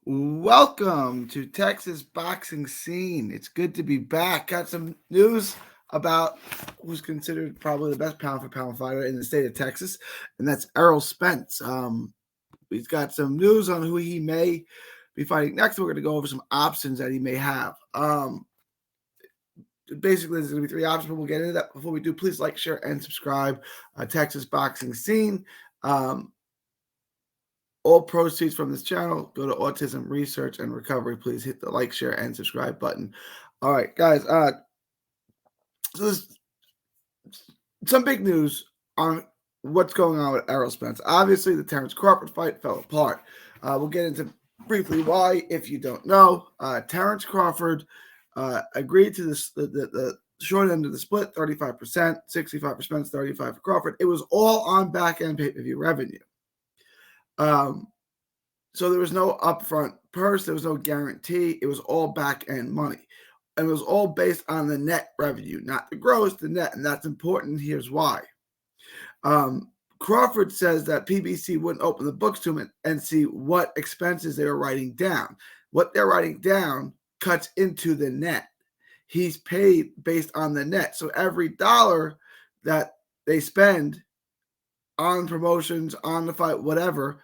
Welcome to Texas Boxing Scene. It's good to be back. Got some news about who's considered probably the best pound for pound fighter in the state of Texas, and that's Errol Spence. He's got some news on who he may be fighting next. We're going to go over some options that he may have. Basically, there's going to be three options, but we'll get into that. Before we do, please like, share, and subscribe. Texas Boxing Scene. All proceeds from this channel go to autism research and recovery. Please hit the like, share, and subscribe button. All right, guys. So there's some big news on what's going on with Errol Spence. Obviously, the Terrence Crawford fight fell apart. We'll get into briefly why, if you don't know. Terrence Crawford agreed to the short end of the split, 35%, 65%, 35% for Crawford. It was all on back-end pay-per-view revenue. So there was no upfront purse, there was no guarantee. It was all back-end money. And it was all based on the net revenue, not the gross, the net. And that's important. Here's why. Crawford says that PBC wouldn't open the books to him and see what expenses they were writing down. What they're writing down cuts into the net. He's paid based on the net. So every dollar that they spend on promotions, on the fight, whatever,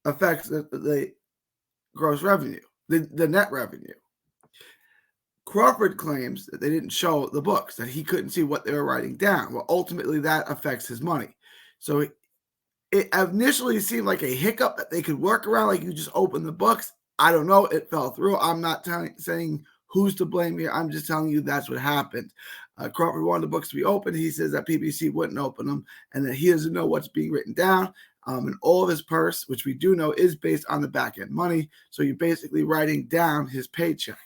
affects the gross revenue, the net revenue. Crawford claims that they didn't show the books, that he couldn't see what they were writing down. Well, ultimately, that affects his money. So it initially seemed like a hiccup that they could work around, like you just open the books. I don't know. It fell through. I'm not saying who's to blame here. I'm just telling you that's what happened. Crawford wanted the books to be open. He says that PBC wouldn't open them and that he doesn't know what's being written down. And all of his purse, which we do know, is based on the back-end money. So you're basically writing down his paycheck.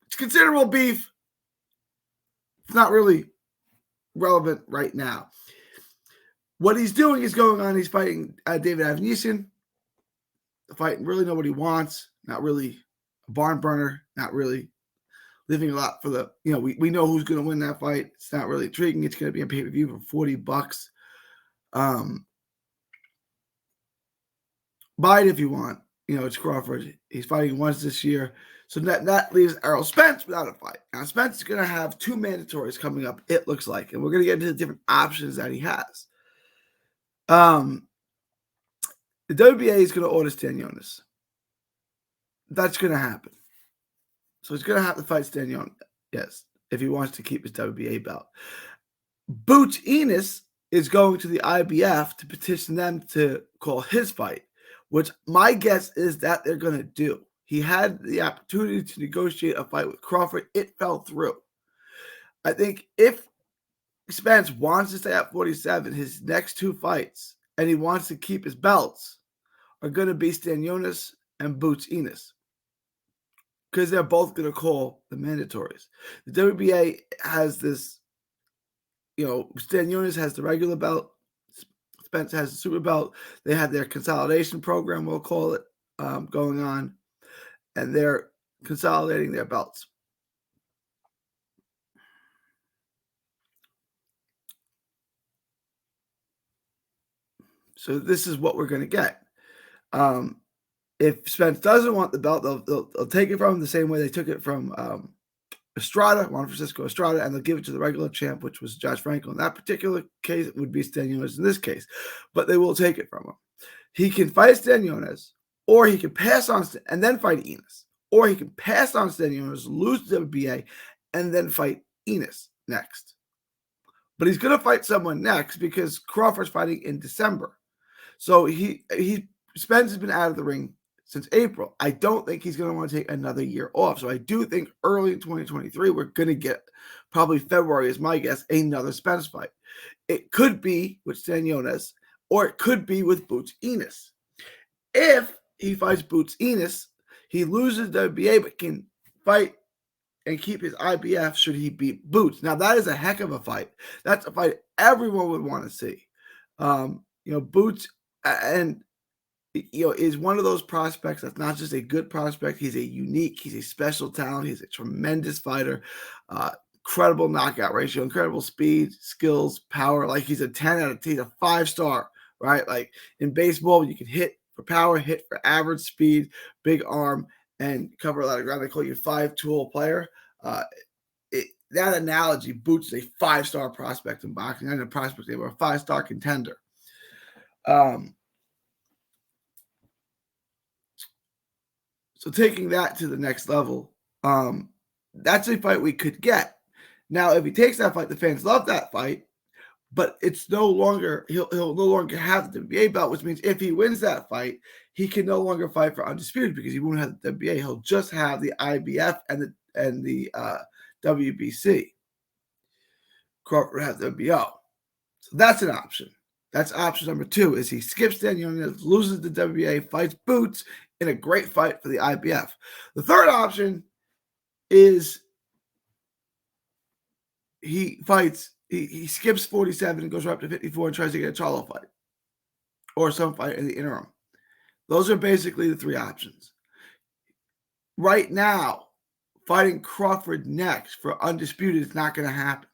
It's considerable beef. It's not really relevant right now. What he's doing is going on. He's fighting David Avnesian. Fighting really nobody wants. Not really a barn burner. Not really living a lot for the, we know who's going to win that fight. It's not really intriguing. It's going to be a pay-per-view for $40. Buy it if you want. It's Crawford. He's fighting once this year. So that leaves Errol Spence without a fight. Now, Spence is going to have two mandatories coming up, it looks like. And we're going to get into the different options that he has. The WBA is going to order Stanionis. That's going to happen. So he's going to have to fight Stanionis, yes, if he wants to keep his WBA belt. Boots Ennis is going to the IBF to petition them to call his fight, which my guess is that they're going to do. He had the opportunity to negotiate a fight with Crawford. It fell through. I think if Spence wants to stay at 47, his next two fights, and he wants to keep his belts, are going to be Stanionis and Boots Ennis, because they're both going to call the mandatories. The WBA has this, Stanionis has the regular belt. Spence has the super belt. They have their consolidation program, we'll call it, going on. And they're consolidating their belts. So this is what we're going to get. If Spence doesn't want the belt, they'll take it from him the same way they took it from Estrada, Juan Francisco Estrada, and they'll give it to the regular champ, which was Josh Franco. In that particular case, it would be Stanionis in this case. But they will take it from him. He can fight Stanionis, or he can pass on and then fight Ennis. Or he can pass on Stanionis, lose the WBA, and then fight Ennis next. But he's going to fight someone next because Crawford's fighting in December. So Spence has been out of the ring since April. I don't think he's going to want to take another year off. So I do think early in 2023, we're going to get, probably February is my guess, another Spence fight. It could be with Stanionis, or it could be with Boots Ennis. If he fights Boots Ennis, he loses the WBA, but can fight and keep his IBF should he beat Boots. Now, that is a heck of a fight. That's a fight everyone would want to see. Boots is one of those prospects that's not just a good prospect. He's he's a special talent. He's a tremendous fighter, incredible knockout ratio, incredible speed, skills, power. Like he's a 10 out of 10, he's a 5-star, right? Like in baseball, you can hit for power, hit for average, speed, big arm, and cover a lot of ground. They call you 5-tool player. That analogy, Boots is a 5-star prospect in boxing, and a prospect, they were a 5-star contender. So taking that to the next level, that's a fight we could get. Now, if he takes that fight, the fans love that fight, but it's no longer, he'll no longer have the WBA belt, which means if he wins that fight, he can no longer fight for undisputed because he won't have the WBA. He'll just have the IBF and the WBC. Crawford has the WBO. So that's an option. That's option number 2, is he skips Stanionis, loses the WBA, fights Boots in a great fight for the IBF. The third option is he skips 47 and goes right up to 54 and tries to get a Charlo fight or some fight in the interim. Those are basically the 3 options. Right now, fighting Crawford next for undisputed is not going to happen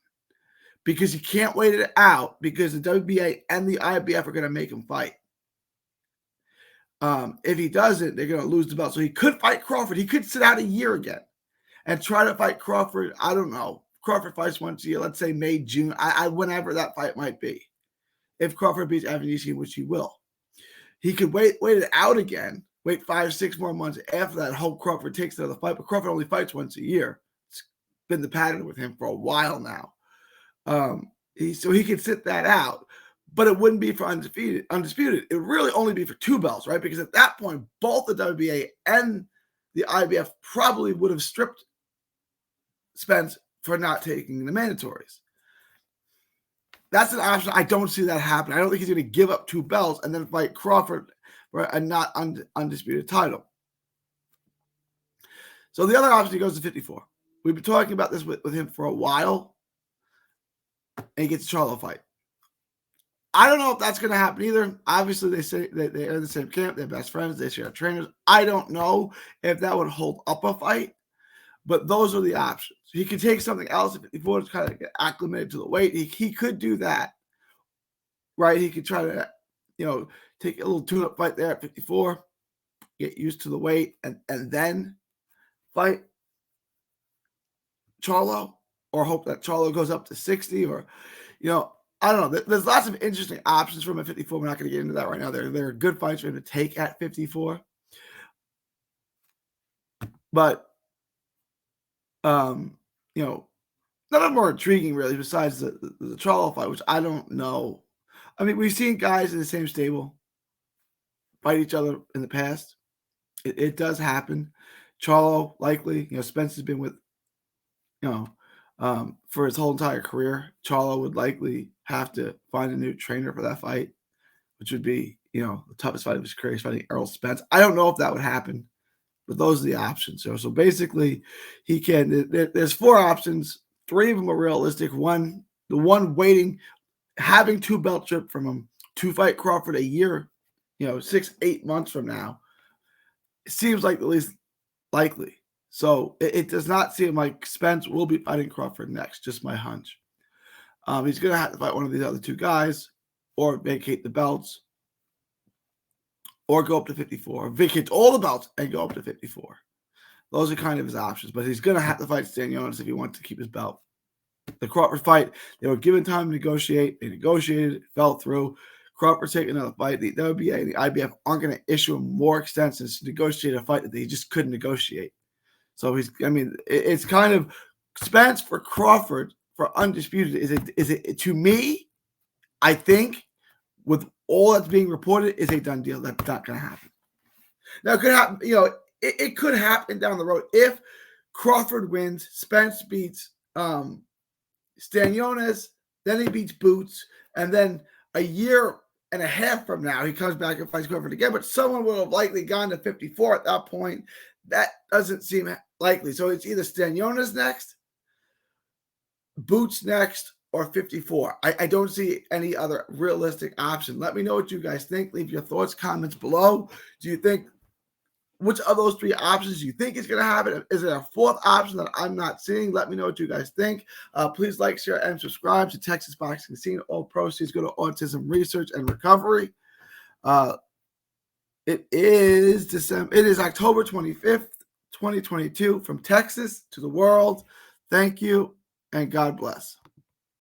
because he can't wait it out because the WBA and the IBF are going to make him fight. If he doesn't, they're going to lose the belt. So he could fight Crawford. He could sit out a year again and try to fight Crawford. I don't know. Crawford fights once a year, let's say May, June, whenever that fight might be. If Crawford beats Eimantas, which he will. He could wait it out again, wait 5-6 more months after that, hope Crawford takes another fight. But Crawford only fights once a year. It's been the pattern with him for a while now. So he could sit that out, but it wouldn't be for undisputed. It would really only be for 2 belts, right? Because at that point, both the WBA and the IBF probably would have stripped Spence for not taking the mandatories. That's an option. I don't see that happen. I don't think he's going to give up 2 belts and then fight Crawford for a not undisputed title. So the other option, he goes to 54. We've been talking about this with him for a while, and he gets a Charlo fight. I don't know if that's going to happen either. Obviously, they say they're in the same camp. They're best friends. They share trainers. I don't know if that would hold up a fight, but those are the options. He could take something else at 54 to kind of get acclimated to the weight. He could do that, right? He could try to, take a little tune-up fight there at 54, get used to the weight, and then fight Charlo, or hope that Charlo goes up to 60, or, I don't know. There's lots of interesting options for him at 54. We're not going to get into that right now. There are good fights for him to take at 54. But, none of them are intriguing, really, besides the Charlo fight, which I don't know. I mean, we've seen guys in the same stable fight each other in the past. It does happen. Charlo, likely, Spence has been with, for his whole entire career. Charlo would likely have to find a new trainer for that fight, which would be, the toughest fight of his career. He's fighting Errol Spence. I don't know if that would happen, but those are the options. So basically, he can. There's 4 options. 3 of them are realistic. The one waiting, having 2 belt stripped from him to fight Crawford a year, 6-8 months from now, it seems like the least likely. So it does not seem like Spence will be fighting Crawford next. Just my hunch. He's going to have to fight one of these other 2 guys, or vacate the belts, or go up to 54, or vacate all the belts and go up to 54. Those are kind of his options, but he's going to have to fight Stanionis if he wants to keep his belt. The Crawford fight, they were given time to negotiate. They negotiated, it fell through. Crawford taking another fight. The WBA and the IBF aren't going to issue him more extensions to negotiate a fight that they just couldn't negotiate. So it's kind of Spence for Crawford for undisputed is it to me, I think, with all that's being reported, is a done deal. That's not going to happen. Now, it could happen, it could happen down the road. If Crawford wins, Spence beats Stanionis, then he beats Boots, and then a year and a half from now, he comes back and fights Crawford again, but someone would have likely gone to 54 at that point. That doesn't seem likely. So it's either Stanionis next, Boots next, or 54. I don't see any other realistic option. Let me know what you guys think. Leave your thoughts, comments below. Do you think, which of those 3 options do you think is going to happen? Is there a 4th option that I'm not seeing? Let me know what you guys think. Please like, share, and subscribe to Texas Boxing Scene. All proceeds go to autism research and recovery. It is October 25th, 2022, from Texas to the world. Thank you, and God bless.